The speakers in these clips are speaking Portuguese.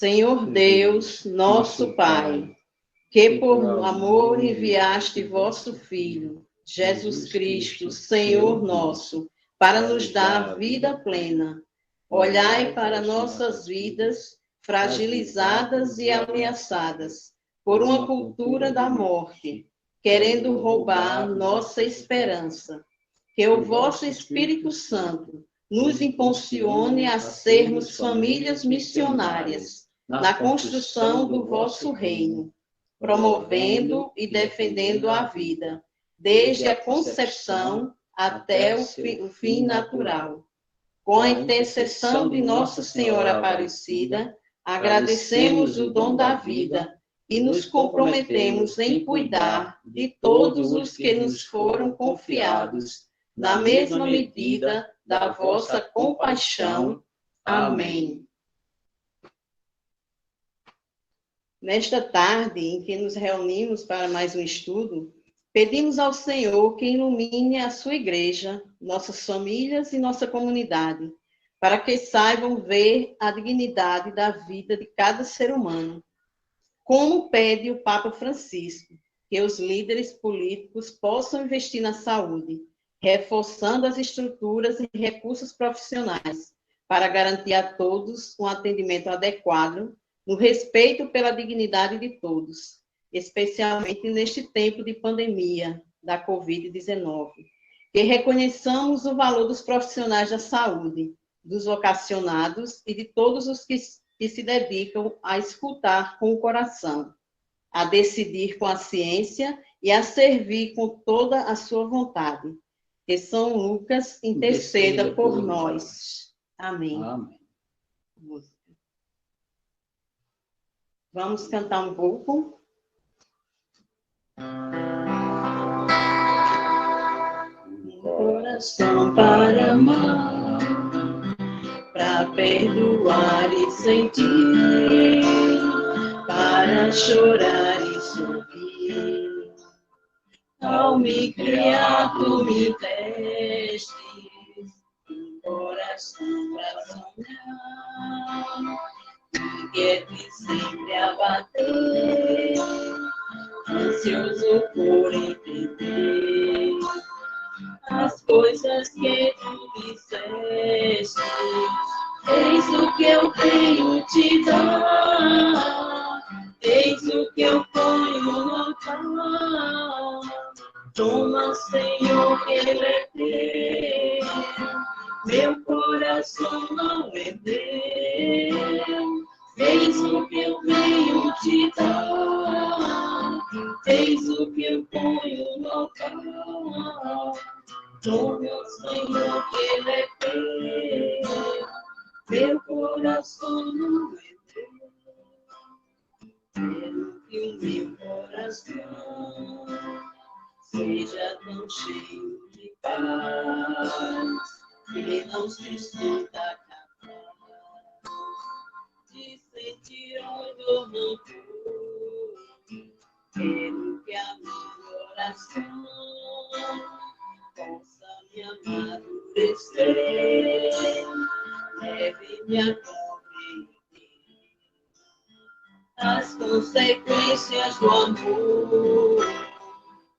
Senhor Deus, nosso Pai, que por amor enviaste vosso Filho, Jesus Cristo, Senhor nosso, para nos dar vida plena, olhai para nossas vidas fragilizadas e ameaçadas por uma cultura da morte, querendo roubar nossa esperança. Que o vosso Espírito Santo nos impulsione a sermos famílias missionárias na construção do vosso reino, promovendo e defendendo a vida, desde a concepção até o fim natural. Com a intercessão de Nossa Senhora Aparecida, agradecemos o dom da vida e nos comprometemos em cuidar de todos os que nos foram confiados, na mesma medida da vossa compaixão. Amém. Nesta tarde em que nos reunimos para mais um estudo, pedimos ao Senhor que ilumine a sua igreja, nossas famílias e nossa comunidade, para que saibam ver a dignidade da vida de cada ser humano. Como pede o Papa Francisco, que os líderes políticos possam investir na saúde, reforçando as estruturas e recursos profissionais, para garantir a todos um atendimento adequado, no respeito pela dignidade de todos, especialmente neste tempo de pandemia da Covid-19. Que reconheçamos o valor dos profissionais da saúde, dos vocacionados e de todos os que se dedicam a escutar com o coração, a decidir com a ciência e a servir com toda a sua vontade. Que São Lucas interceda por nós. Amém. Amém. Vamos cantar um pouco. Um coração para amar, para perdoar e sentir, para chorar e sorrir. Ao me criar, tu me destes um coração para sonhar, inquieto sempre a bater, ansioso por entender as coisas que tu disseste. Eis o que eu tenho te dar, eis o que eu ponho no altar. Toma, Senhor, que ele é teu, meu coração não é meu. Eis o que eu venho te dar, eis o que eu ponho no altar. Toma, Senhor, que ele é teu, meu coração não é meu. Quero que o meu coração seja tão cheio de paz, que não se sinta capaz de sentir onde eu não fui. Quero que a minha oração possa me amadurecer, leve-me a compreender as consequências do amor.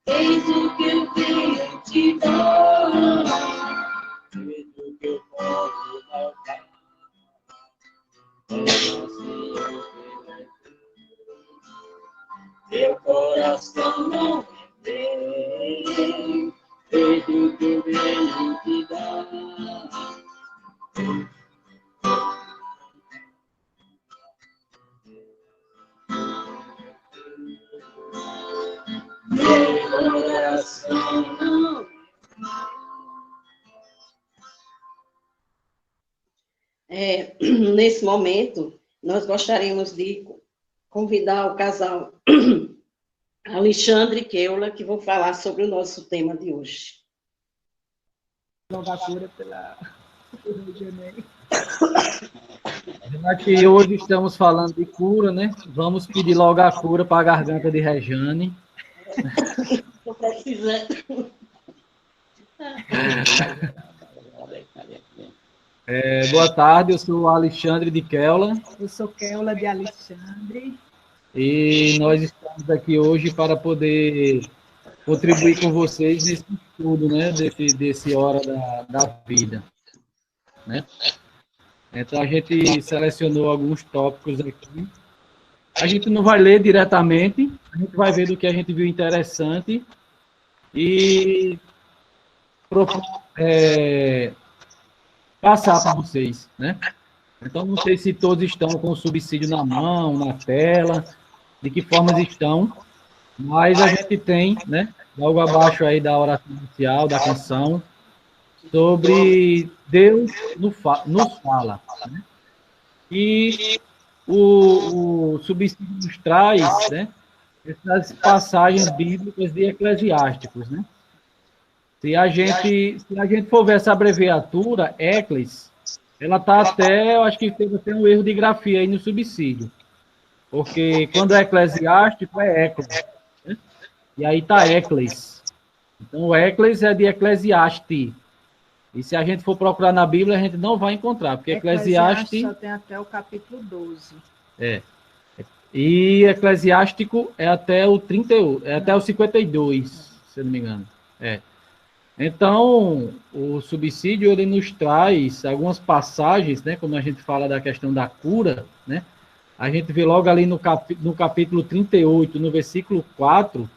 Eis o que eu venho te dar, eis o que eu posso dar. Meu coração não é meu, eis o que eu venho te dar. Meu coração não é. Nesse momento, nós gostaríamos de convidar o casal Alexandre e Keula, que vão falar sobre o nosso tema de hoje. Logo a cura pela Janine. Já que hoje estamos falando de cura, né? Vamos pedir logo a cura para a garganta de Rejane. Estou precisando. Boa tarde, eu sou o Alexandre de Keula. Eu sou Keula de Alexandre. E nós estamos aqui hoje para poder contribuir com vocês nesse estudo, né, desse Hora da Vida, né? Então, a gente selecionou alguns tópicos aqui. A gente não vai ler diretamente, a gente vai ver do que a gente viu interessante e passar para vocês, né? Então, não sei se todos estão com o subsídio na mão, na tela, de que formas estão, mas a gente tem, né, logo abaixo aí da oração inicial, da canção, sobre Deus nos fala, né? E o subsídio nos traz, né, essas passagens bíblicas de Eclesiásticos, né? Se a gente for ver essa abreviatura, Ecles, ela está até, eu acho que teve até um erro de grafia aí no subsídio. Porque quando é eclesiástico, é Ecles. Né? E aí está Ecles. Então, o Ecles é de Eclesiastes. E se a gente for procurar na Bíblia, a gente não vai encontrar, porque Eclesiastes só tem até o capítulo 12. E Eclesiástico é até o 38, é até o 52, se eu não me engano. Então, o subsídio, ele nos traz algumas passagens, né, quando a gente fala da questão da cura, né, a gente vê logo ali no capítulo 38, no versículo 4,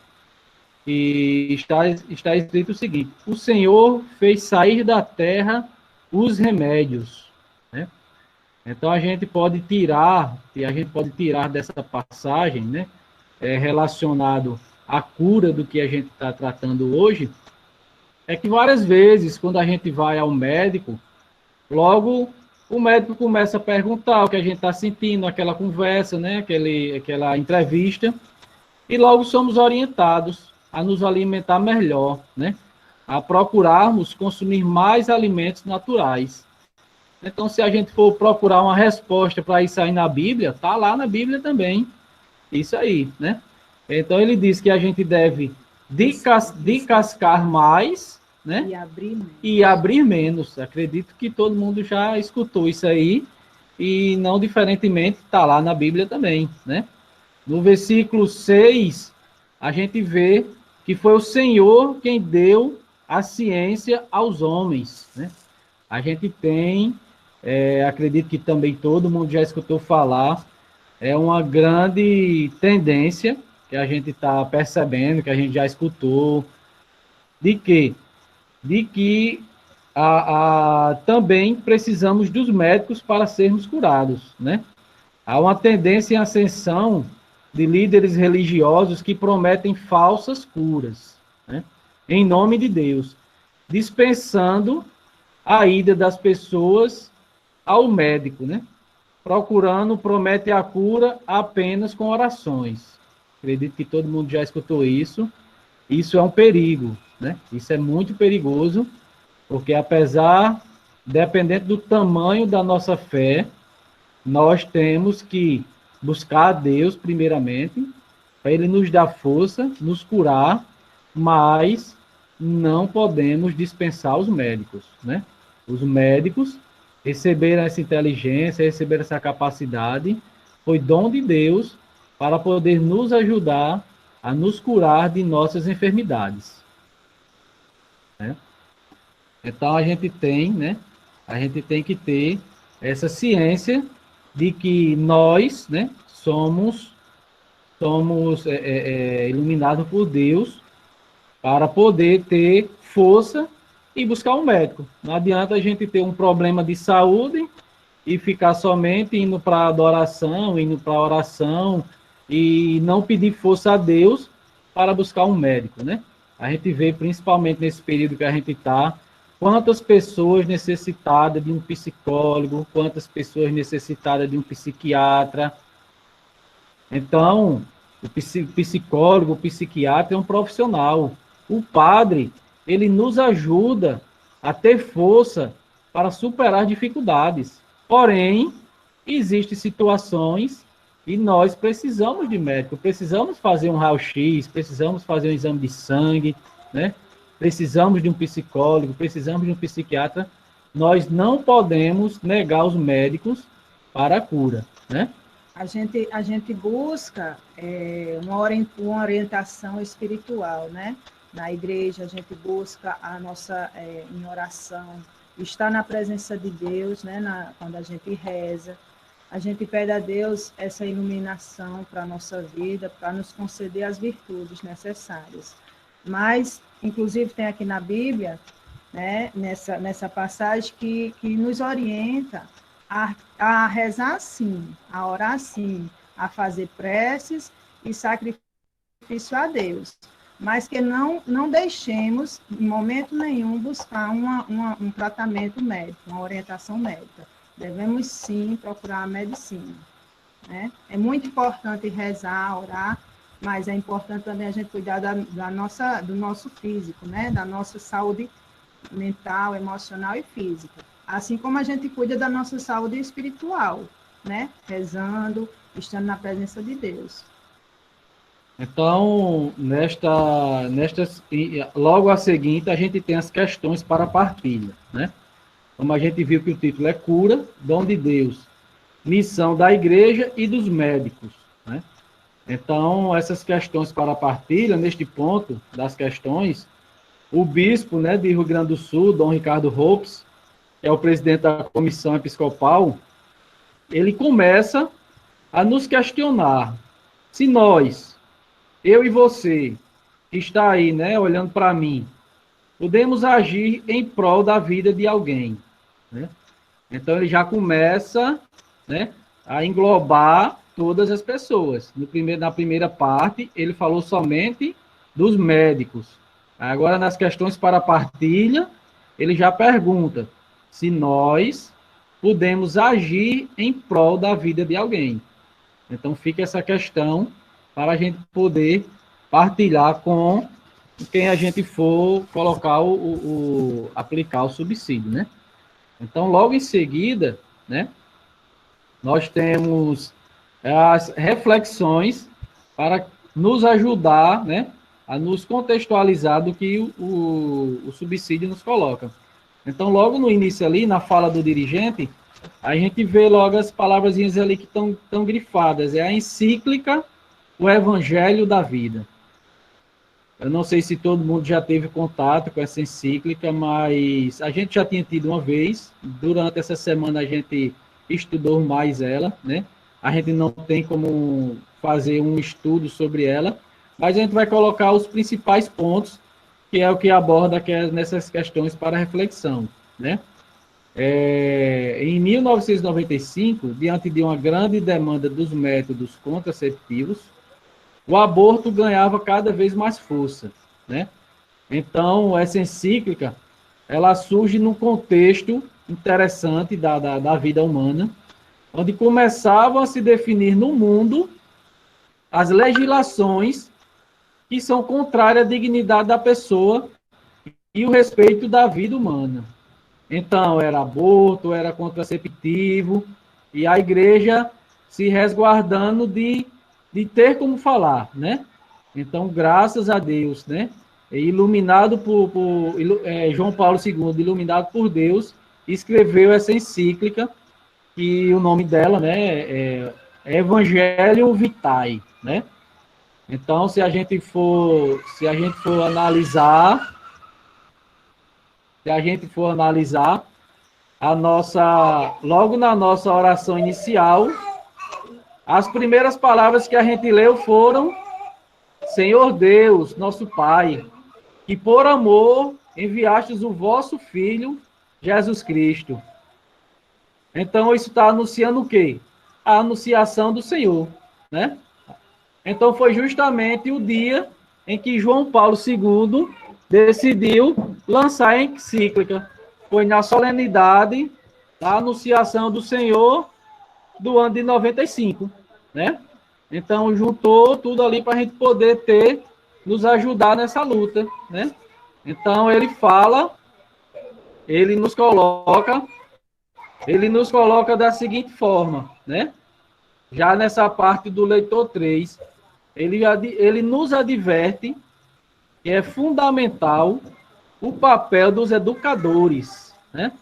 que está escrito o seguinte: o Senhor fez sair da terra os remédios, né? Então, a gente pode tirar dessa passagem, né, relacionado à cura do que a gente está tratando hoje, é que várias vezes, quando a gente vai ao médico, logo o médico começa a perguntar o que a gente está sentindo, aquela conversa, né, aquela entrevista, e logo somos orientados a nos alimentar melhor, né, a procurarmos consumir mais alimentos naturais. Então, se a gente for procurar uma resposta para isso aí na Bíblia, está lá na Bíblia também, isso aí, né? Então, ele diz que a gente deve descascar mais, né? E abrir menos. Acredito que todo mundo já escutou isso aí, e não diferentemente está lá na Bíblia também, né? No versículo 6, a gente vê que foi o Senhor quem deu a ciência aos homens, né? A gente tem, acredito que também todo mundo já escutou falar, é uma grande tendência que a gente está percebendo, que a gente já escutou, de que também precisamos dos médicos para sermos curados, né? Há uma tendência em ascensão de líderes religiosos que prometem falsas curas, né, em nome de Deus, dispensando a ida das pessoas ao médico, né? Promete a cura apenas com orações. Acredito que todo mundo já escutou isso. Isso é um perigo, né? Isso é muito perigoso, porque dependendo do tamanho da nossa fé, nós temos que buscar a Deus primeiramente, para Ele nos dar força, nos curar, mas não podemos dispensar os médicos, né? Os médicos receberam essa inteligência, receberam essa capacidade, foi dom de Deus para poder nos ajudar a nos curar de nossas enfermidades, né? Então, a gente tem que ter essa ciência de que nós, né, somos iluminados por Deus para poder ter força e buscar um médico. Não adianta a gente ter um problema de saúde e ficar somente indo para a adoração, indo para a oração e não pedir força a Deus para buscar um médico, né? A gente vê, principalmente nesse período que a gente está, quantas pessoas necessitadas de um psicólogo, quantas pessoas necessitadas de um psiquiatra. Então, o psicólogo, o psiquiatra é um profissional. O padre, ele nos ajuda a ter força para superar dificuldades. Porém, existem situações e nós precisamos de médico, precisamos fazer um raio-x, precisamos fazer um exame de sangue, né? Precisamos de um psicólogo, precisamos de um psiquiatra nós não podemos negar os médicos para a cura, né? A gente busca uma orientação espiritual, né? Na igreja, a gente busca a nossa, em oração, estar na presença de Deus, né? Quando a gente reza, a gente pede a Deus essa iluminação para a nossa vida, para nos conceder as virtudes necessárias. Mas, inclusive, tem aqui na Bíblia, né? Nessa passagem que nos orienta a rezar sim, a orar sim, a fazer preces e sacrifício a Deus, mas que não deixemos, em momento nenhum, buscar um tratamento médico, uma orientação médica. Devemos sim procurar a medicina, né? É muito importante rezar, orar, mas é importante também a gente cuidar do nosso físico, né? Da nossa saúde mental, emocional e física. Assim como a gente cuida da nossa saúde espiritual, né? Rezando, estando na presença de Deus. Então, logo a seguinte, a gente tem as questões para partilha, né? Como a gente viu que o título é Cura, Dom de Deus, Missão da Igreja e dos Médicos, né? Então, essas questões para partilha, neste ponto das questões, o bispo, né, de Rio Grande do Sul, Dom Ricardo Ropes, que é o presidente da Comissão Episcopal, ele começa a nos questionar se nós, eu e você, que está aí, né, olhando para mim, podemos agir em prol da vida de alguém, né? Então, ele já começa, né, a englobar todas as pessoas. Na primeira parte, ele falou somente dos médicos. Agora, nas questões para partilha, ele já pergunta se nós podemos agir em prol da vida de alguém. Então, fica essa questão para a gente poder partilhar com quem a gente for colocar aplicar o subsídio, né? Então, logo em seguida, né, nós temos as reflexões para nos ajudar, né, a nos contextualizar do que o subsídio nos coloca. Então, logo no início ali, na fala do dirigente, a gente vê logo as palavrazinhas ali que estão grifadas. É a encíclica, o Evangelho da Vida. Eu não sei se todo mundo já teve contato com essa encíclica, mas a gente já tinha tido uma vez. Durante essa semana a gente estudou mais ela, né? A gente não tem como fazer um estudo sobre ela, mas a gente vai colocar os principais pontos, que é o que aborda nessas questões para reflexão, né? Em 1995, diante de uma grande demanda dos métodos contraceptivos, o aborto ganhava cada vez mais força, né? Então, essa encíclica, ela surge num contexto interessante da vida humana, onde começavam a se definir no mundo as legislações que são contrárias à dignidade da pessoa e o respeito da vida humana. Então, era aborto, era contraceptivo, e a igreja se resguardando de ter como falar, né? Então, graças a Deus, né? Iluminado por João Paulo II, iluminado por Deus, escreveu essa encíclica, que o nome dela, né, é Evangelho Vitae, né? Então, se a gente for analisar logo na nossa oração inicial, as primeiras palavras que a gente leu foram: Senhor Deus, nosso Pai, que por amor enviastes o vosso Filho, Jesus Cristo. Então, isso está anunciando o quê? A anunciação do Senhor, né? Então, foi justamente o dia em que João Paulo II decidiu lançar a encíclica. Foi na solenidade da anunciação do Senhor do ano de 95, né? Então, juntou tudo ali para a gente poder nos ajudar nessa luta, né? Então, ele nos coloca da seguinte forma, né? Já nessa parte do leitor 3, ele nos adverte que é fundamental o papel dos educadores, né?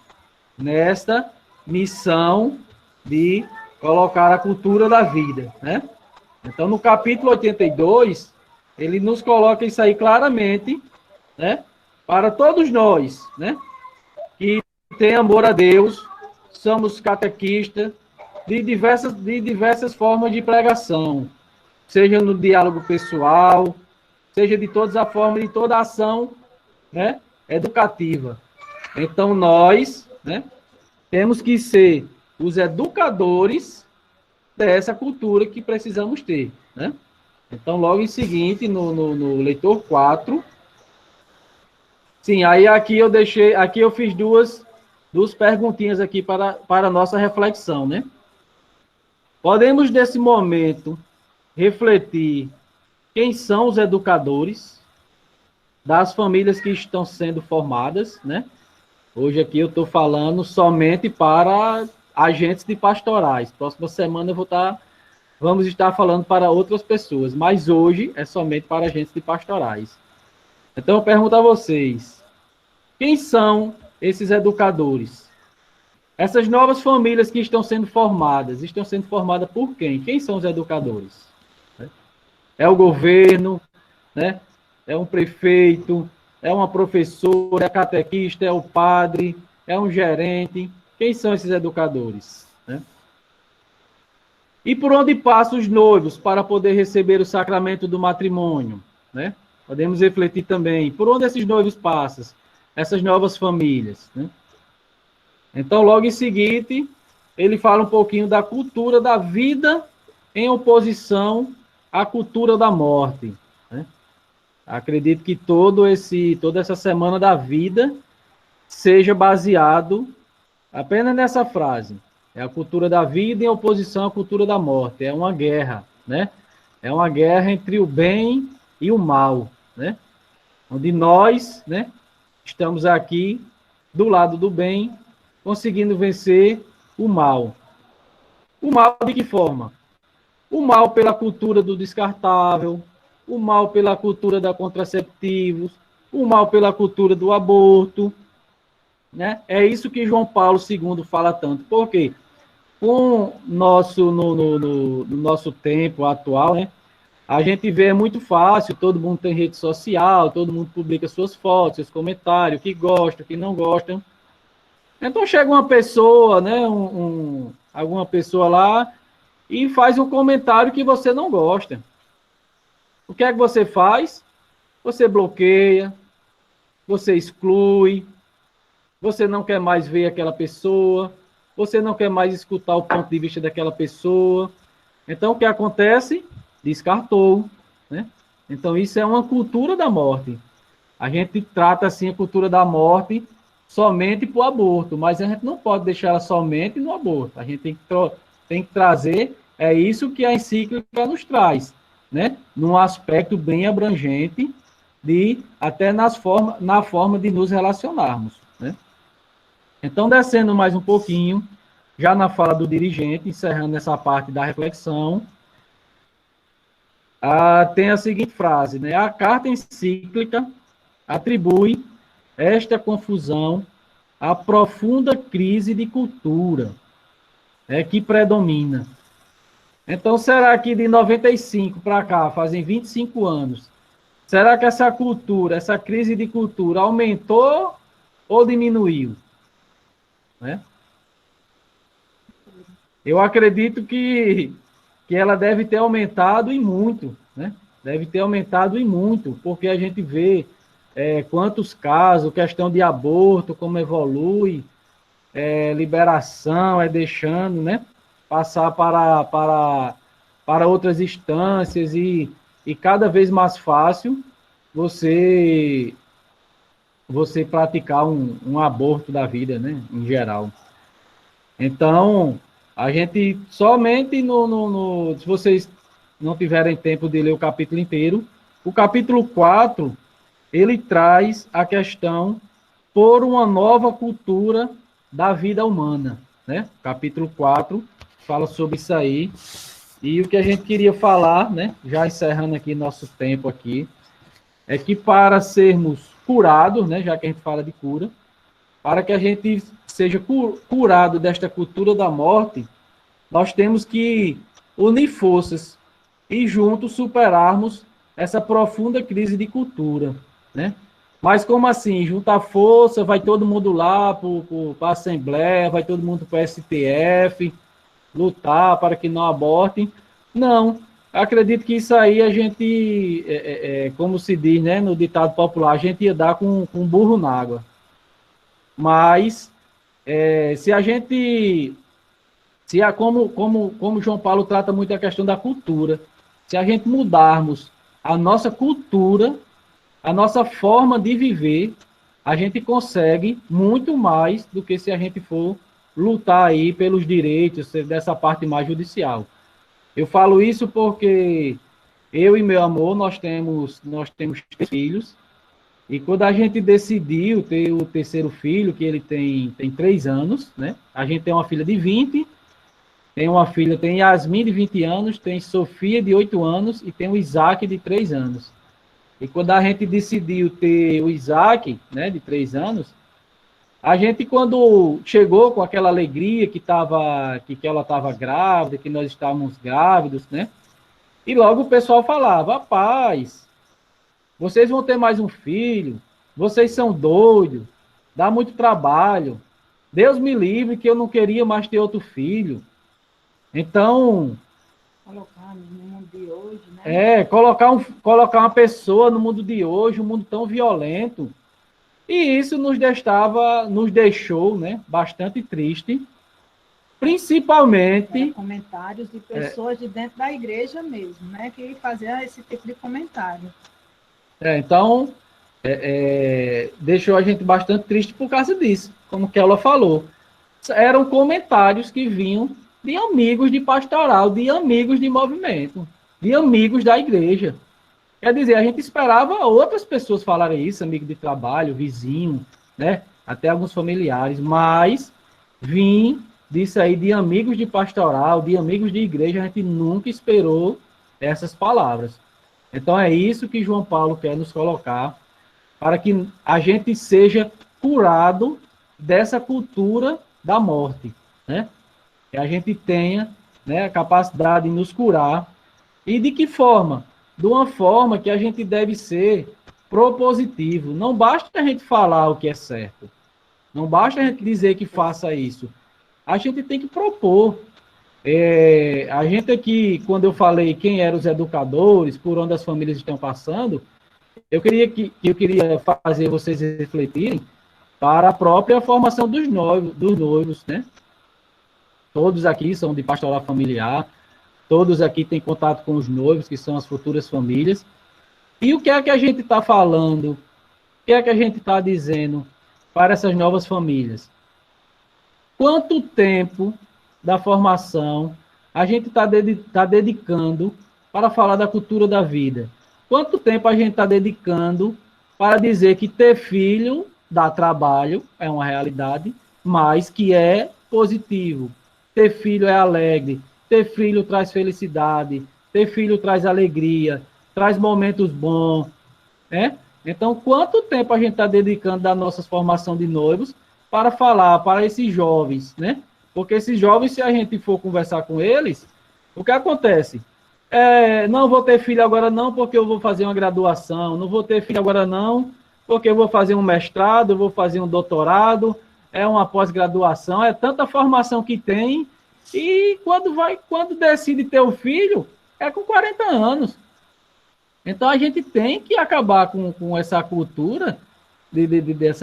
nesta missão de colocar a cultura da vida, né? Então, no capítulo 82, ele nos coloca isso aí claramente, né? Para todos nós, né? Que tem amor a Deus, somos catequistas de diversas formas de pregação, seja no diálogo pessoal, seja de todas as formas, de toda ação, né, educativa. Então, nós, né, temos que ser os educadores dessa cultura que precisamos ter, né? Então, logo em seguinte, no leitor 4, sim, aí aqui eu fiz duas perguntinhas aqui para a nossa reflexão, né? Podemos, nesse momento, refletir quem são os educadores das famílias que estão sendo formadas, né? Hoje aqui eu estou falando somente para agentes de pastorais. Próxima semana vamos estar falando para outras pessoas, mas hoje é somente para agentes de pastorais. Então eu pergunto a vocês, quem são esses educadores? Essas novas famílias que estão sendo formadas por quem? Quem são os educadores? É o governo, né? É um prefeito, é uma professora, é catequista, é o padre, é um gerente. Quem são esses educadores, né? E por onde passam os noivos para poder receber o sacramento do matrimônio, né? Podemos refletir também, por onde esses noivos passam, essas novas famílias, né? Então, logo em seguida, ele fala um pouquinho da cultura da vida em oposição à cultura da morte, né? Acredito que toda essa semana da vida seja baseado apenas nessa frase. É a cultura da vida em oposição à cultura da morte. É uma guerra, né? É uma guerra entre o bem e o mal, né? Onde nós, né, estamos aqui do lado do bem, conseguindo vencer o mal. O mal de que forma? O mal pela cultura do descartável, o mal pela cultura da contraceptivos, o mal pela cultura do aborto, né? É isso que João Paulo II fala tanto. Por quê? No nosso tempo atual, né, a gente vê, é muito fácil, todo mundo tem rede social, todo mundo publica suas fotos, seus comentários, o que gosta, o que não gosta. Então chega uma pessoa, né, alguma pessoa lá e faz um comentário que você não gosta. O que é que você faz? Você bloqueia, você exclui, você não quer mais ver aquela pessoa, você não quer mais escutar o ponto de vista daquela pessoa. Então, o que acontece? Descartou, né? Então, isso é uma cultura da morte. A gente trata, assim, a cultura da morte somente para o aborto, mas a gente não pode deixar ela somente no aborto. A gente tem que trazer, é isso que a encíclica nos traz, né? Num aspecto bem abrangente, até na forma de nos relacionarmos, né? Então, descendo mais um pouquinho, já na fala do dirigente, encerrando essa parte da reflexão, tem a seguinte frase, né? A carta encíclica atribui esta confusão à profunda crise de cultura que predomina. Então, será que de 95 para cá, fazem 25 anos, será que essa cultura, essa crise de cultura aumentou ou diminuiu? Né? Eu acredito que ela deve ter aumentado e muito, né? Deve ter aumentado e muito, porque a gente vê quantos casos, questão de aborto, como evolui, liberação, deixando, né, passar para outras instâncias e cada vez mais fácil você praticar um aborto da vida, né, em geral. Então, a gente somente se vocês não tiverem tempo de ler o capítulo inteiro, o capítulo 4, ele traz a questão por uma nova cultura da vida humana, né? Capítulo 4 fala sobre isso aí. E o que a gente queria falar, né, já encerrando aqui nosso tempo aqui, é que para sermos curados, né, já que a gente fala de cura, para que a gente seja curado desta cultura da morte, nós temos que unir forças e juntos superarmos essa profunda crise de cultura, né? Mas como assim? Juntar força, vai todo mundo lá para a Assembleia, vai todo mundo para o STF, lutar para que não abortem? Não. Acredito que isso aí a gente, como se diz, né, no ditado popular, a gente ia dar com burro na água. Mas, se a gente, como João Paulo trata muito a questão da cultura, se a gente mudarmos a nossa cultura, a nossa forma de viver, a gente consegue muito mais do que se a gente for lutar aí pelos direitos dessa parte mais judicial. Eu falo isso porque eu e meu amor, nós temos 3 filhos, e quando a gente decidiu ter o terceiro filho, que ele tem 3 anos, né? A gente tem uma filha de 20, tem Yasmin de 20 anos, tem Sofia de 8 anos e tem o Isaac de 3 anos. E quando a gente decidiu ter o Isaac, né, de 3 anos, a gente, quando chegou com aquela alegria que ela estava grávida, que nós estávamos grávidos, né? E logo o pessoal falava: rapaz, vocês vão ter mais um filho, vocês são doidos, dá muito trabalho, Deus me livre que eu não queria mais ter outro filho. Então, colocar no mundo de hoje, né? Colocar uma pessoa no mundo de hoje, um mundo tão violento. E isso nos deixou, né, bastante triste, principalmente... Comentários de pessoas de dentro da igreja mesmo, né, que faziam esse tipo de comentário. Então, deixou a gente bastante triste por causa disso, como que ela falou. Eram comentários que vinham de amigos de pastoral, de amigos de movimento, de amigos da igreja. Quer dizer, a gente esperava outras pessoas falarem isso, amigo de trabalho, vizinho, né? Até alguns familiares, mas disso aí de amigos de pastoral, de amigos de igreja, a gente nunca esperou essas palavras. Então é isso que João Paulo quer nos colocar, para que a gente seja curado dessa cultura da morte, né? Que a gente tenha, né, a capacidade de nos curar. E de que forma? De uma forma que a gente deve ser propositivo. Não basta a gente falar o que é certo. Não basta a gente dizer que faça isso. A gente tem que propor. A gente aqui, quando eu falei quem eram os educadores, por onde as famílias estão passando, eu queria fazer vocês refletirem para a própria formação dos noivos, né? Todos aqui são de pastoral familiar, todos aqui têm contato com os noivos, que são as futuras famílias. E o que é que a gente está falando? O que é que a gente está dizendo para essas novas famílias? Quanto tempo da formação a gente está dedicando para falar da cultura da vida? Quanto tempo a gente está dedicando para dizer que ter filho dá trabalho, é uma realidade, mas que é positivo. Ter filho é alegre, ter filho traz felicidade, ter filho traz alegria, traz momentos bons, né? Então, quanto tempo a gente está dedicando da nossa formação de noivos para falar para esses jovens, né? Porque esses jovens, se a gente for conversar com eles, o que acontece? Não vou ter filho agora não, porque eu vou fazer uma graduação, não vou ter filho agora não, porque eu vou fazer um mestrado, eu vou fazer um doutorado, é uma pós-graduação, é tanta formação que tem, e quando decide ter o filho, é com 40 anos. Então, a gente tem que acabar com essa cultura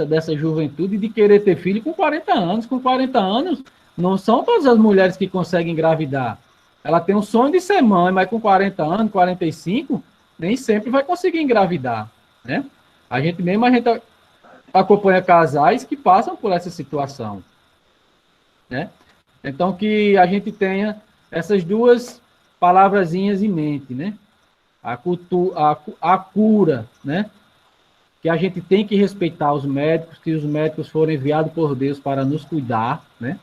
dessa juventude de querer ter filho com 40 anos. Com 40 anos, não são todas as mulheres que conseguem engravidar. Ela tem um sonho de ser mãe, mas com 40 anos, 45, nem sempre vai conseguir engravidar, né? A gente acompanha casais que passam por essa situação, né? Então, que a gente tenha essas duas palavrazinhas em mente, né? A cura, né? Que a gente tem que respeitar os médicos, que os médicos foram enviados por Deus para nos cuidar, né?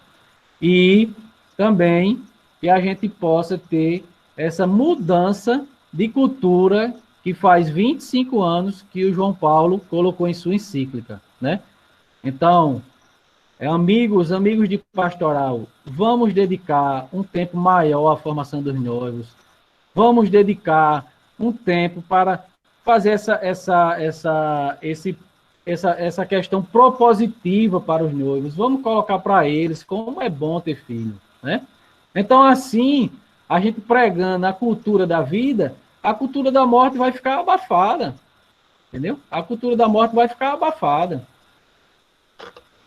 E também que a gente possa ter essa mudança de cultura que faz 25 anos que o João Paulo colocou em sua encíclica, né? Então, Amigos de pastoral, vamos dedicar um tempo maior à formação dos noivos. Vamos dedicar um tempo para fazer essa questão propositiva para os noivos. Vamos colocar para eles como é bom ter filho, né? Então, assim, a gente pregando a cultura da vida, a cultura da morte vai ficar abafada, entendeu? A cultura da morte vai ficar abafada.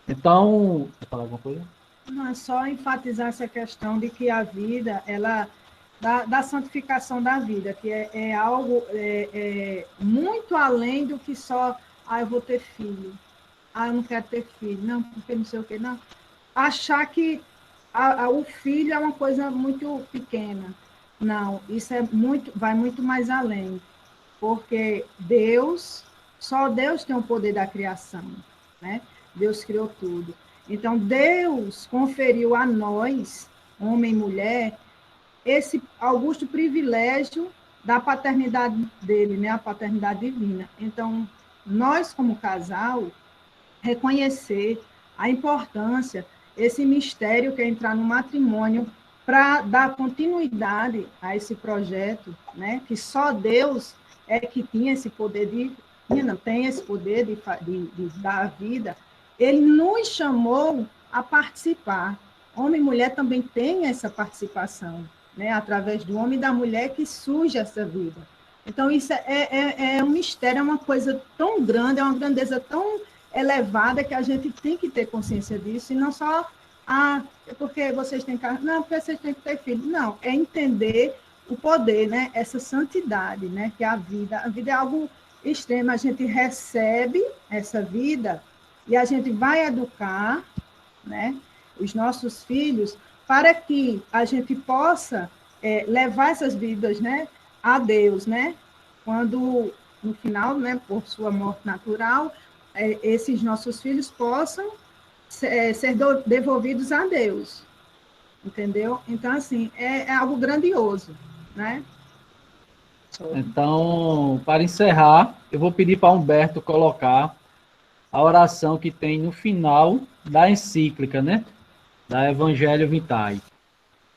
Então, quer falar alguma coisa? Não, é só enfatizar essa questão de que a vida, ela da santificação da vida, que é algo muito além do que só, eu vou ter filho, eu não quero ter filho, não, porque não sei o quê, não. Achar que o filho é uma coisa muito pequena. Não, isso vai muito mais além, porque só Deus tem o poder da criação, né? Deus criou tudo. Então, Deus conferiu a nós, homem e mulher, esse augusto privilégio da paternidade dele, né? A paternidade divina. Então, nós, como casal, reconhecer a importância, esse mistério que é entrar no matrimônio para dar continuidade a esse projeto, né? Que só Deus é que tinha esse poder tem esse poder de dar a vida. Ele nos chamou a participar. Homem e mulher também têm essa participação, né? Através do homem e da mulher que surge essa vida. Então, isso é um mistério, é uma coisa tão grande, é uma grandeza tão elevada que a gente tem que ter consciência disso, e não só, porque vocês têm carro, não, porque vocês têm que ter filho. Não, é entender o poder, né? Essa santidade, né? Que a vida é algo extremo, a gente recebe essa vida e a gente vai educar, né? Os nossos filhos para que a gente possa levar essas vidas, né? A Deus, né? Quando, no final, né? Por sua morte natural, esses nossos filhos possam ser devolvidos a Deus, entendeu? Então, assim, é algo grandioso, né? Então, para encerrar, eu vou pedir para Humberto colocar a oração que tem no final da encíclica, né? Da Evangelho Vitae.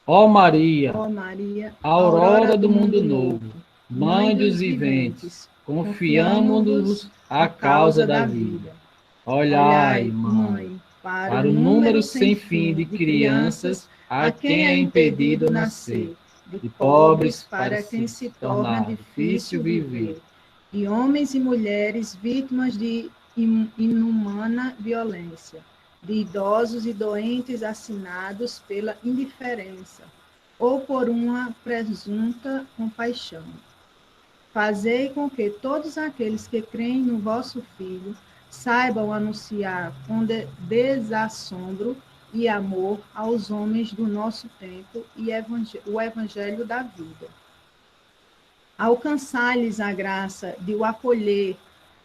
Ó Maria, aurora do mundo novo, mãe dos viventes, confiamo-nos a causa da vida. Olhai, mãe, para o número sem fim de crianças a quem é impedido nascer, de pobres para quem se torna difícil viver, de homens e mulheres vítimas de inumana violência, de idosos e doentes assinados pela indiferença ou por uma presunta compaixão. Fazei com que todos aqueles que creem no vosso Filho saibam anunciar com desassombro e amor aos homens do nosso tempo e o evangelho da vida. Alcançai-lhes a graça de o acolher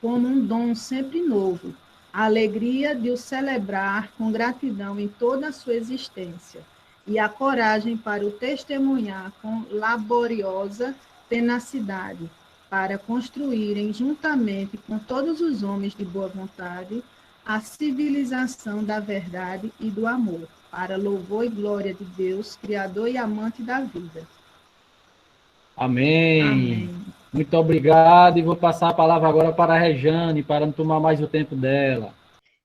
como um dom sempre novo, a alegria de o celebrar com gratidão em toda a sua existência, e a coragem para o testemunhar com laboriosa tenacidade, para construírem juntamente com todos os homens de boa vontade a civilização da verdade e do amor, para louvor e glória de Deus, Criador e amante da vida. Amém. Amém. Muito obrigado, e vou passar a palavra agora para a Rejane, para não tomar mais o tempo dela.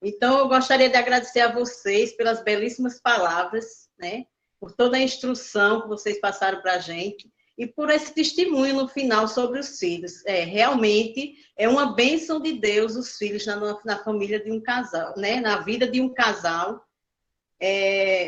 Então, eu gostaria de agradecer a vocês pelas belíssimas palavras, né? Por toda a instrução que vocês passaram para a gente, e por esse testemunho no final sobre os filhos. Realmente é uma bênção de Deus os filhos na família de um casal, né? Na vida de um casal.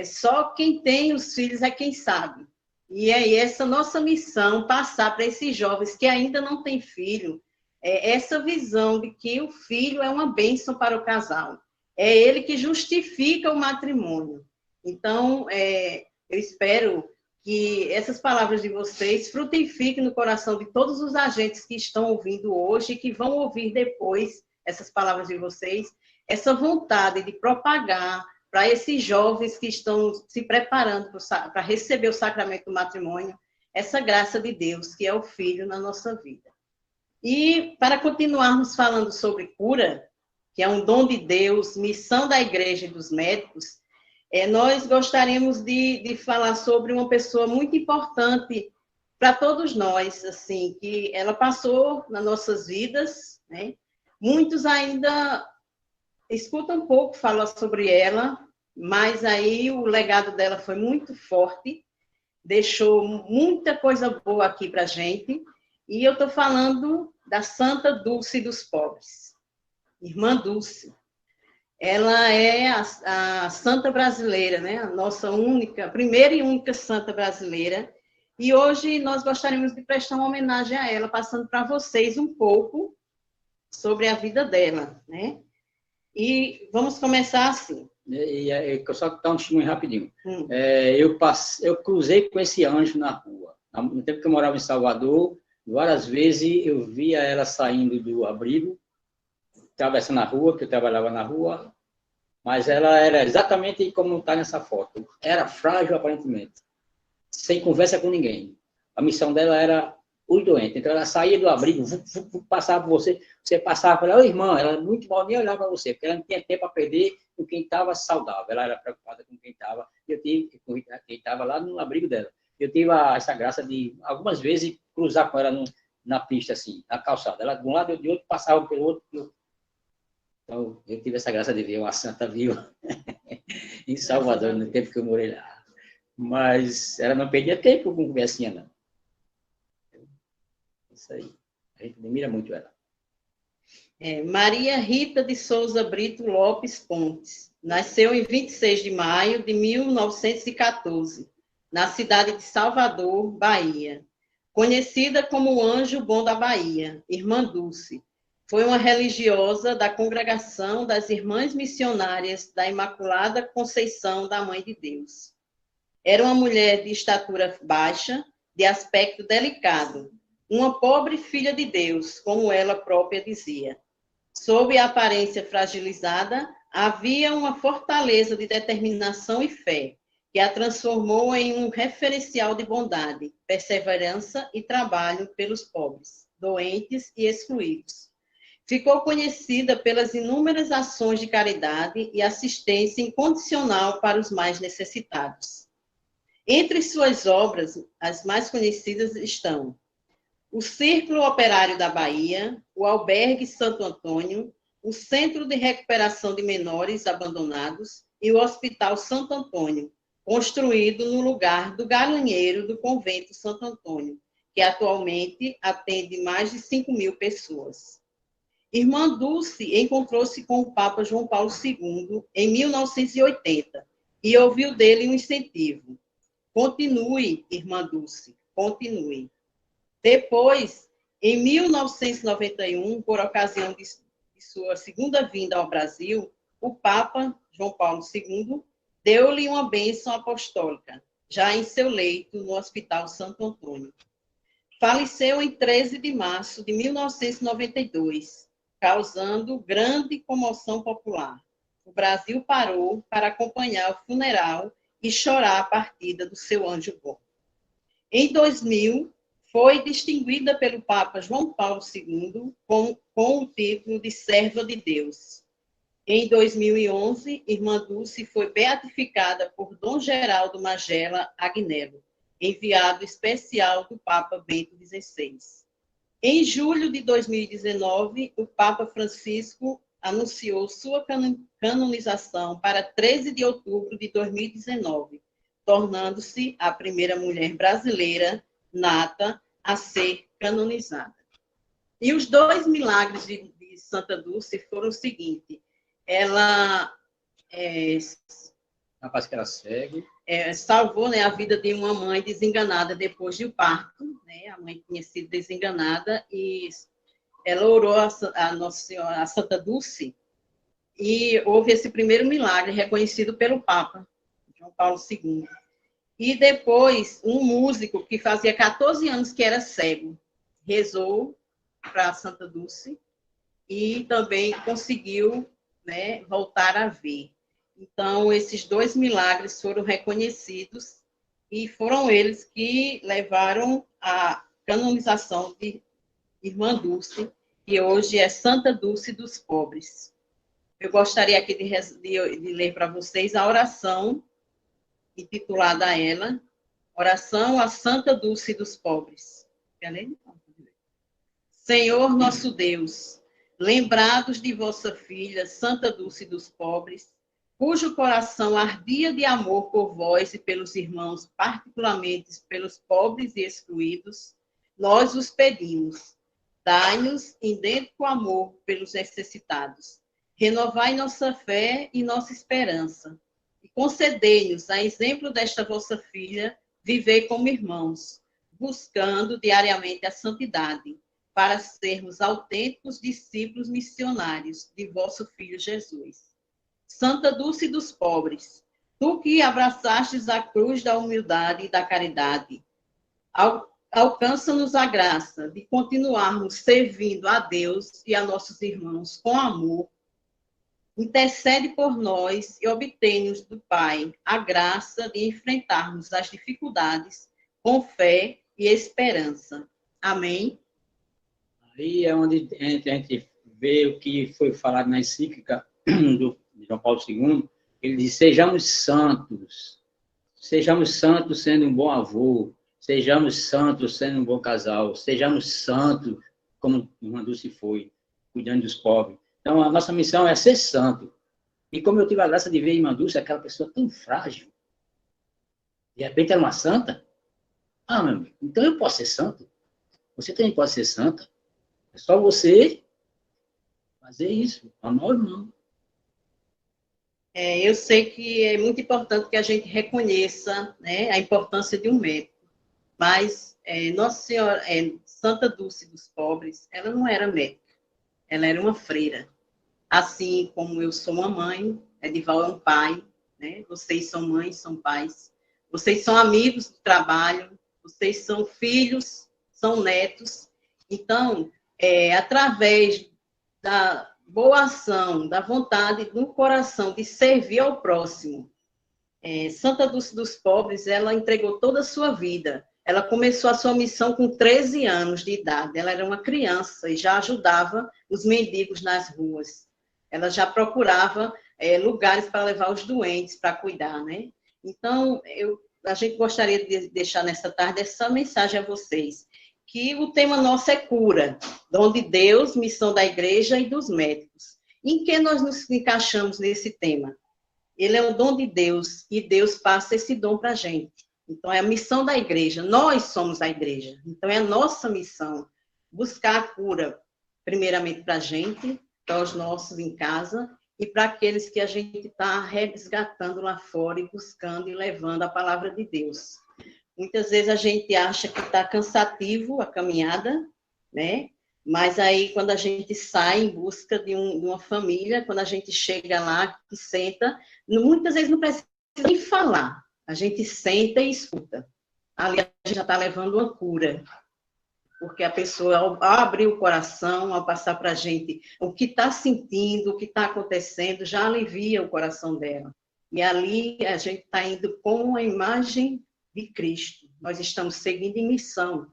Só quem tem os filhos é quem sabe. E é essa nossa missão, passar para esses jovens que ainda não têm filho, essa visão de que o filho é uma bênção para o casal. É ele que justifica o matrimônio. Então, eu espero que essas palavras de vocês frutifiquem no coração de todos os agentes que estão ouvindo hoje e que vão ouvir depois essas palavras de vocês, essa vontade de propagar para esses jovens que estão se preparando para receber o sacramento do matrimônio, essa graça de Deus, que é o Filho na nossa vida. E, para continuarmos falando sobre cura, que é um dom de Deus, missão da Igreja e dos Médicos, nós gostaríamos de falar sobre uma pessoa muito importante para todos nós, assim, que ela passou nas nossas vidas, né? Muitos ainda escutam um pouco falar sobre ela, mas aí o legado dela foi muito forte, deixou muita coisa boa aqui para a gente, e eu estou falando da Santa Dulce dos Pobres, Irmã Dulce. Ela é a santa brasileira, né? A nossa primeira e única santa brasileira, e hoje nós gostaríamos de prestar uma homenagem a ela, passando para vocês um pouco sobre a vida dela, né? E vamos começar assim. Só dar um testemunho rapidinho. Eu cruzei com esse anjo na rua. No tempo que eu morava em Salvador, várias vezes eu via ela saindo do abrigo, atravessando a rua, porque eu trabalhava na rua, mas ela era exatamente como está nessa foto. Era frágil, aparentemente, sem conversa com ninguém. A missão dela era os doentes. Então, ela saía do abrigo, passava por você, você passava por ela, irmã, ela muito mal nem olhava para você, porque ela não tinha tempo a perder com quem estava saudável. Ela era preocupada com quem estava, quem estava lá no abrigo dela. Eu tive essa graça de, algumas vezes, cruzar com ela na pista, assim, na calçada. Ela, de um lado e de outro, passava pelo outro. Então, eu tive essa graça de ver uma santa viva em Salvador, no tempo que eu morei lá. Mas ela não perdia tempo com conversinha, não. Isso aí. A gente admira muito ela. Maria Rita de Souza Brito Lopes Pontes. Nasceu em 26 de maio de 1914, na cidade de Salvador, Bahia. Conhecida como o Anjo Bom da Bahia, Irmã Dulce. Foi uma religiosa da Congregação das Irmãs Missionárias da Imaculada Conceição da Mãe de Deus. Era uma mulher de estatura baixa, de aspecto delicado, uma pobre filha de Deus, como ela própria dizia. Sob a aparência fragilizada, havia uma fortaleza de determinação e fé, que a transformou em um referencial de bondade, perseverança e trabalho pelos pobres, doentes e excluídos. Ficou conhecida pelas inúmeras ações de caridade e assistência incondicional para os mais necessitados. Entre suas obras, as mais conhecidas estão o Círculo Operário da Bahia, o Albergue Santo Antônio, o Centro de Recuperação de Menores Abandonados e o Hospital Santo Antônio, construído no lugar do galinheiro do Convento Santo Antônio, que atualmente atende mais de 5.000 pessoas. Irmã Dulce encontrou-se com o Papa João Paulo II em 1980 e ouviu dele um incentivo. Continue, Irmã Dulce, continue. Depois, em 1991, por ocasião de sua segunda vinda ao Brasil, o Papa João Paulo II deu-lhe uma bênção apostólica, já em seu leito no Hospital Santo Antônio. Faleceu em 13 de março de 1992, causando grande comoção popular. O Brasil parou para acompanhar o funeral e chorar a partida do seu anjo bom. Em 2000, foi distinguida pelo Papa João Paulo II com o título de Serva de Deus. Em 2011, Irmã Dulce foi beatificada por Dom Geraldo Magela Agnello, enviado especial do Papa Bento XVI. Em julho de 2019, o Papa Francisco anunciou sua canonização para 13 de outubro de 2019, tornando-se a primeira mulher brasileira nata a ser canonizada. E os 2 milagres de Santa Dulce foram o seguinte: ela Rapaz que era cego. Salvou, né, a vida de uma mãe desenganada depois do parto, né? A mãe tinha sido desenganada e ela orou a Nossa Senhora, a Santa Dulce, e houve esse primeiro milagre reconhecido pelo Papa João Paulo II. E depois, um músico que fazia 14 anos que era cego, rezou para a Santa Dulce e também conseguiu, né, voltar a ver. Então, esses 2 milagres foram reconhecidos e foram eles que levaram à canonização de Irmã Dulce, que hoje é Santa Dulce dos Pobres. eu gostaria aqui de ler para vocês a oração intitulada a ela, Oração à Santa Dulce dos Pobres. Quer ler? Senhor nosso Deus, lembrados de vossa filha, Santa Dulce dos Pobres, cujo coração ardia de amor por vós e pelos irmãos, particularmente pelos pobres e excluídos, nós os pedimos. Dai-nos idêntico amor pelos necessitados. Renovai nossa fé e nossa esperança. E concedei-nos, a exemplo desta vossa filha, viver como irmãos, buscando diariamente a santidade, para sermos autênticos discípulos missionários de vosso Filho Jesus. Santa Dulce dos Pobres, tu que abraçastes a cruz da humildade e da caridade, alcança-nos a graça de continuarmos servindo a Deus e a nossos irmãos com amor. Intercede por nós e obtém-nos do Pai a graça de enfrentarmos as dificuldades com fé e esperança. Amém? Aí é onde a gente vê o que foi falado na encíclica do João Paulo II. Ele diz, sejamos santos sendo um bom avô, sejamos santos sendo um bom casal, sejamos santos como o irmã Dulce foi, cuidando dos pobres. Então, a nossa missão é ser santo. E como eu tive a graça de ver a irmã Dulce, aquela pessoa tão frágil, de repente era uma santa, meu amigo, então eu posso ser santo. Você também pode ser santa. É só você fazer isso, amar o irmão. Eu sei que é muito importante que a gente reconheça, né, a importância de um médico, mas Nossa Senhora, Santa Dulce dos Pobres, ela não era médica, ela era uma freira. Assim como eu sou uma mãe, Edival é um pai, né? Vocês são mães, são pais, vocês são amigos do trabalho, vocês são filhos, são netos. Então, através da boa ação, da vontade do coração de servir ao próximo, Santa Dulce dos Pobres, ela entregou toda a sua vida. Ela começou a sua missão com 13 anos de idade. Ela era uma criança e já ajudava os mendigos nas ruas. Ela já procurava lugares para levar os doentes, para cuidar, né? Então, a gente gostaria de deixar nessa tarde essa mensagem a vocês, que o tema nosso é cura, dom de Deus, missão da igreja e dos médicos. Em que nós nos encaixamos nesse tema? Ele é um dom de Deus e Deus passa esse dom para a gente. Então, é a missão da igreja. Nós somos a igreja. Então, é a nossa missão buscar a cura, primeiramente para a gente, para os nossos em casa e para aqueles que a gente está resgatando lá fora e buscando e levando a palavra de Deus. Muitas vezes a gente acha que está cansativo a caminhada, né? Mas aí, quando a gente sai em busca de uma família, quando a gente chega lá, que senta, muitas vezes não precisa nem falar. A gente senta e escuta. Ali a gente já está levando uma cura. Porque a pessoa, ao abrir o coração, ao passar para a gente o que está sentindo, o que está acontecendo, já alivia o coração dela. E ali a gente está indo com a imagem de Cristo. Nós estamos seguindo em missão,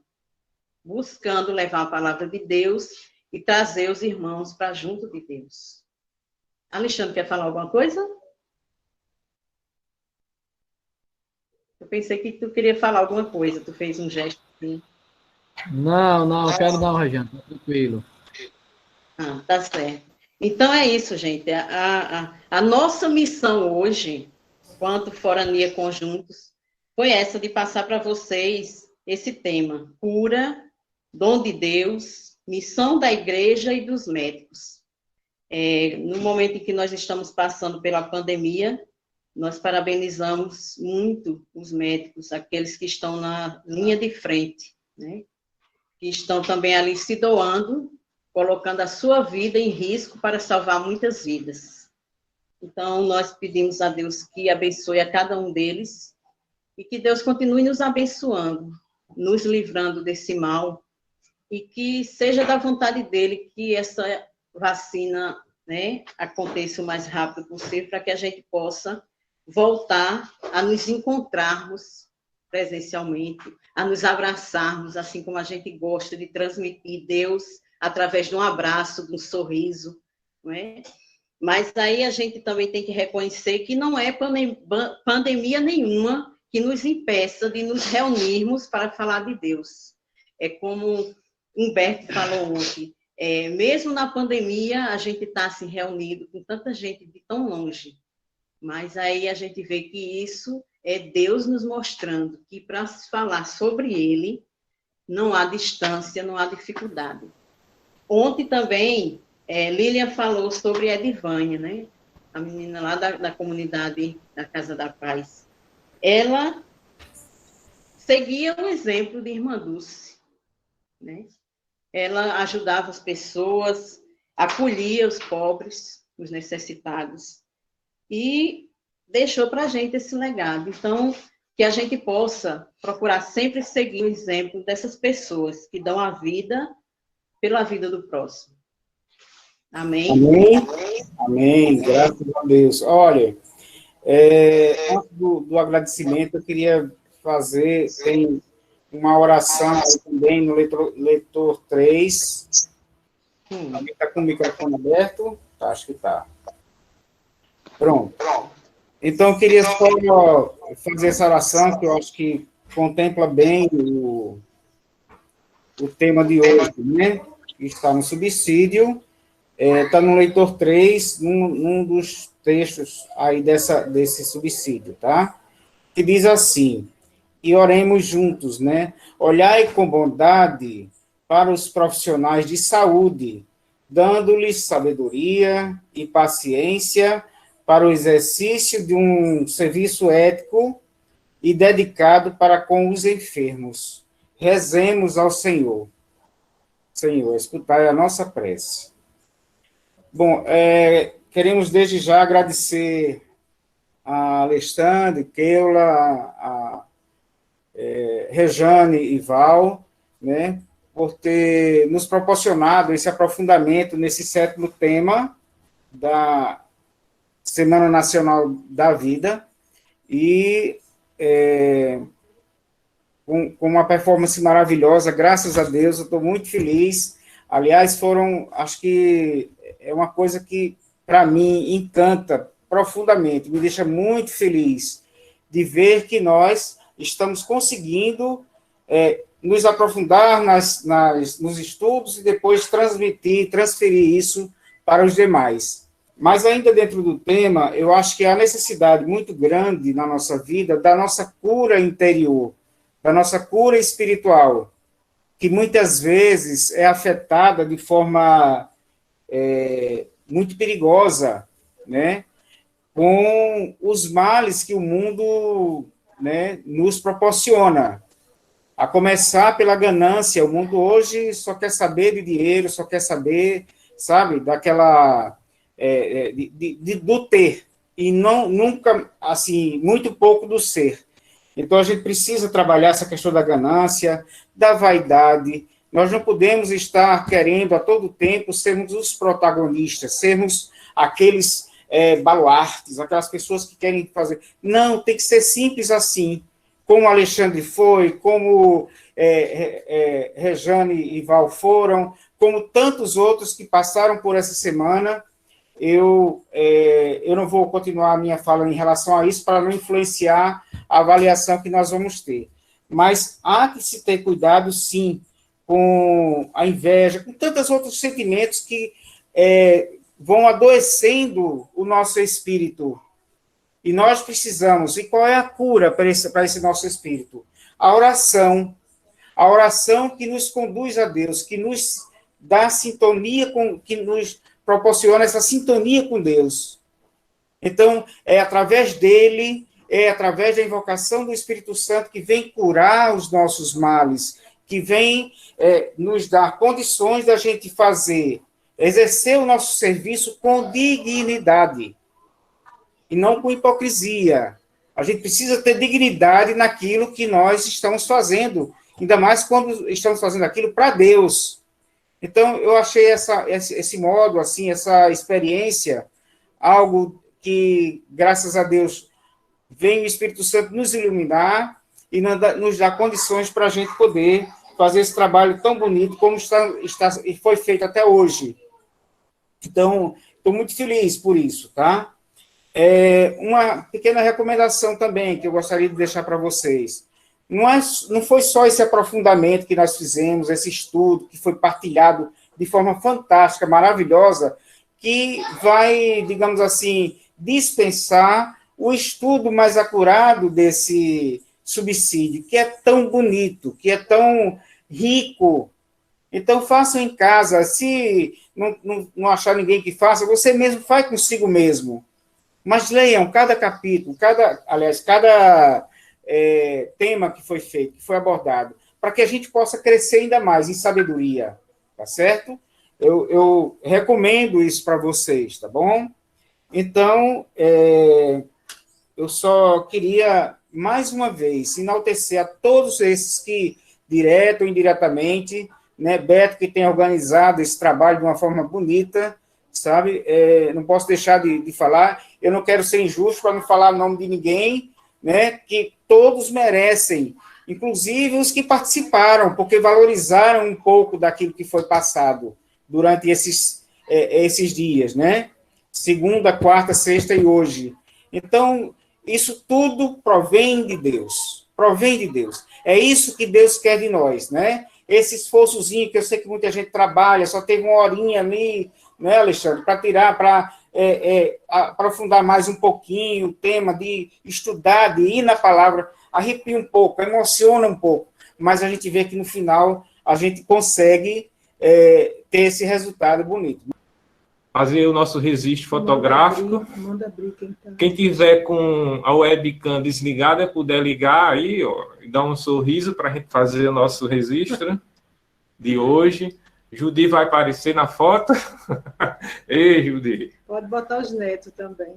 buscando levar a palavra de Deus e trazer os irmãos para junto de Deus. Alexandre, quer falar alguma coisa? Eu pensei que tu queria falar alguma coisa, tu fez um gesto assim. Não, quero não, Rejane, tá tranquilo. Tá certo. Então é isso, gente. A nossa missão hoje, quanto Forania Conjuntos, foi essa de passar para vocês esse tema, cura, dom de Deus, missão da igreja e dos médicos. No momento em que nós estamos passando pela pandemia, nós parabenizamos muito os médicos, aqueles que estão na linha de frente, né? Que estão também ali se doando, colocando a sua vida em risco para salvar muitas vidas. Então, nós pedimos a Deus que abençoe a cada um deles e que Deus continue nos abençoando, nos livrando desse mal e que seja da vontade dele que essa vacina, né, aconteça o mais rápido possível para que a gente possa voltar a nos encontrarmos presencialmente, a nos abraçarmos, assim como a gente gosta de transmitir Deus através de um abraço, de um sorriso, não é? Mas aí a gente também tem que reconhecer que não é pandemia nenhuma que nos impeça de nos reunirmos para falar de Deus. É como Humberto falou ontem, mesmo na pandemia, a gente está se reunido com tanta gente de tão longe, mas aí a gente vê que isso é Deus nos mostrando que para se falar sobre Ele, não há distância, não há dificuldade. Ontem também, Lilian falou sobre Edivânia, né? A menina lá da comunidade da Casa da Paz. Ela seguia o exemplo de Irmã Dulce, né? Ela ajudava as pessoas, acolhia os pobres, os necessitados, e deixou para a gente esse legado. Então, que a gente possa procurar sempre seguir o exemplo dessas pessoas que dão a vida pela vida do próximo. Amém? Amém? Amém, graças a Deus. Olha, antes do agradecimento, eu queria fazer uma oração aí também no leitor 3. Alguém está com o microfone aberto? Tá, acho que está. Pronto. Então, eu queria só fazer essa oração, que eu acho que contempla bem o tema de hoje, né? Está no subsídio, está no leitor 3, num dos textos aí desse subsídio, tá? Que diz assim: e oremos juntos, né? Olhai com bondade para os profissionais de saúde, dando-lhes sabedoria e paciência para o exercício de um serviço ético e dedicado para com os enfermos. Rezemos ao Senhor. Senhor, escutai a nossa prece. Bom, queremos desde já agradecer a Alexandre, Keula, a Rejane e Val, né, por ter nos proporcionado esse aprofundamento nesse 7º tema da Semana Nacional da Vida, e com uma performance maravilhosa, graças a Deus, eu estou muito feliz. Aliás, acho que é uma coisa que, para mim, encanta profundamente, me deixa muito feliz de ver que nós estamos conseguindo nos aprofundar nos estudos e depois transferir isso para os demais. Mas ainda dentro do tema, eu acho que há necessidade muito grande na nossa vida da nossa cura interior, da nossa cura espiritual, que muitas vezes é afetada de forma muito perigosa, né, com os males que o mundo, né, nos proporciona. A começar pela ganância. O mundo hoje só quer saber de dinheiro, só quer saber, sabe, daquela... do ter, e nunca, assim, muito pouco do ser. Então, a gente precisa trabalhar essa questão da ganância, da vaidade. Nós não podemos estar querendo, a todo tempo, sermos os protagonistas, sermos aqueles baluartes, aquelas pessoas que querem fazer... Não, tem que ser simples assim, como o Alexandre foi, como Rejane e Val foram, como tantos outros que passaram por essa semana. Eu não vou continuar a minha fala em relação a isso, para não influenciar a avaliação que nós vamos ter. Mas há que se ter cuidado, sim, com a inveja, com tantos outros sentimentos que vão adoecendo o nosso espírito. E nós precisamos... E qual é a cura para esse nosso espírito? A oração que nos conduz a Deus, que nos dá sintonia, que nos proporciona essa sintonia com Deus. Então, é através dele, é através da invocação do Espírito Santo que vem curar os nossos males, que vem nos dar condições da gente exercer o nosso serviço com dignidade, e não com hipocrisia. A gente precisa ter dignidade naquilo que nós estamos fazendo, ainda mais quando estamos fazendo aquilo para Deus. Então, eu achei esse modo, assim, essa experiência, algo que, graças a Deus, vem o Espírito Santo nos iluminar e nos dar condições para a gente poder fazer esse trabalho tão bonito como foi feito até hoje. Então, estou muito feliz por isso, tá? Uma pequena recomendação também que eu gostaria de deixar para vocês. Não foi só esse aprofundamento que nós fizemos, esse estudo que foi partilhado de forma fantástica, maravilhosa, que vai, digamos assim, dispensar o estudo mais acurado desse subsídio, que é tão bonito, que é tão rico. Então, façam em casa. Se não achar ninguém que faça, você mesmo faz consigo mesmo. Mas leiam cada capítulo, cada tema que foi feito, que foi abordado, para que a gente possa crescer ainda mais em sabedoria, tá certo? Eu recomendo isso para vocês, tá bom? Então, eu só queria, mais uma vez, enaltecer a todos esses que, direto ou indiretamente, né, Beto, que tem organizado esse trabalho de uma forma bonita, sabe? Não posso deixar de falar, eu não quero ser injusto para não falar o nome de ninguém, né, que todos merecem, inclusive os que participaram, porque valorizaram um pouco daquilo que foi passado durante esses dias, né? Segunda, quarta, sexta e hoje. Então, isso tudo provém de Deus. Provém de Deus. É isso que Deus quer de nós, né? Esse esforçozinho que eu sei que muita gente trabalha, só teve uma horinha ali, né, Alexandre, para tirar, para aprofundar mais um pouquinho o tema, de estudar, de ir na palavra, arrepia um pouco, emociona um pouco, mas a gente vê que no final a gente consegue ter esse resultado bonito. Fazer o nosso registro fotográfico. Manda abrir, quem tiver com a webcam desligada, puder ligar aí, ó, e dar um sorriso para a gente fazer o nosso registro de hoje. Judi vai aparecer na foto. Ei, Judi. Pode botar os netos também.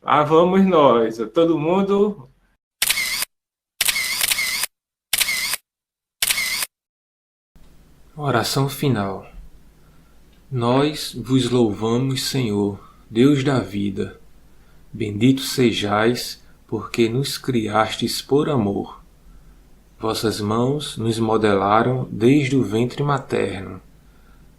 Ah, vamos nós. Todo mundo. Oração final. Nós vos louvamos, Senhor, Deus da vida. Bendito sejais, porque nos criastes por amor. Vossas mãos nos modelaram desde o ventre materno.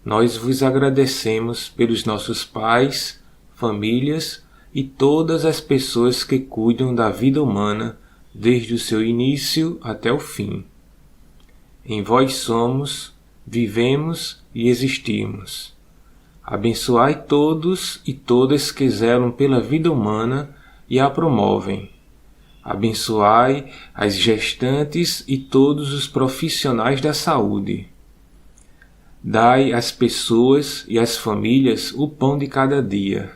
Nós vos agradecemos pelos nossos pais, famílias e todas as pessoas que cuidam da vida humana desde o seu início até o fim. Em vós somos, vivemos e existimos. Abençoai todos e todas que zelam pela vida humana e a promovem. Abençoai as gestantes e todos os profissionais da saúde. Dai às pessoas e às famílias o pão de cada dia,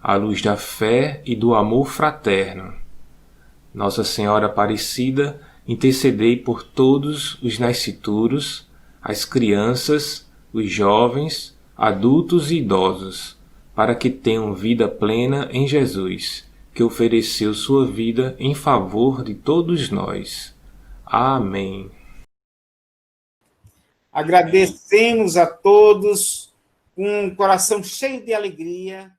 à luz da fé e do amor fraterno. Nossa Senhora Aparecida, intercedei por todos os nascituros, as crianças, os jovens, adultos e idosos, para que tenham vida plena em Jesus, que ofereceu sua vida em favor de todos nós. Amém. Agradecemos a todos com um coração cheio de alegria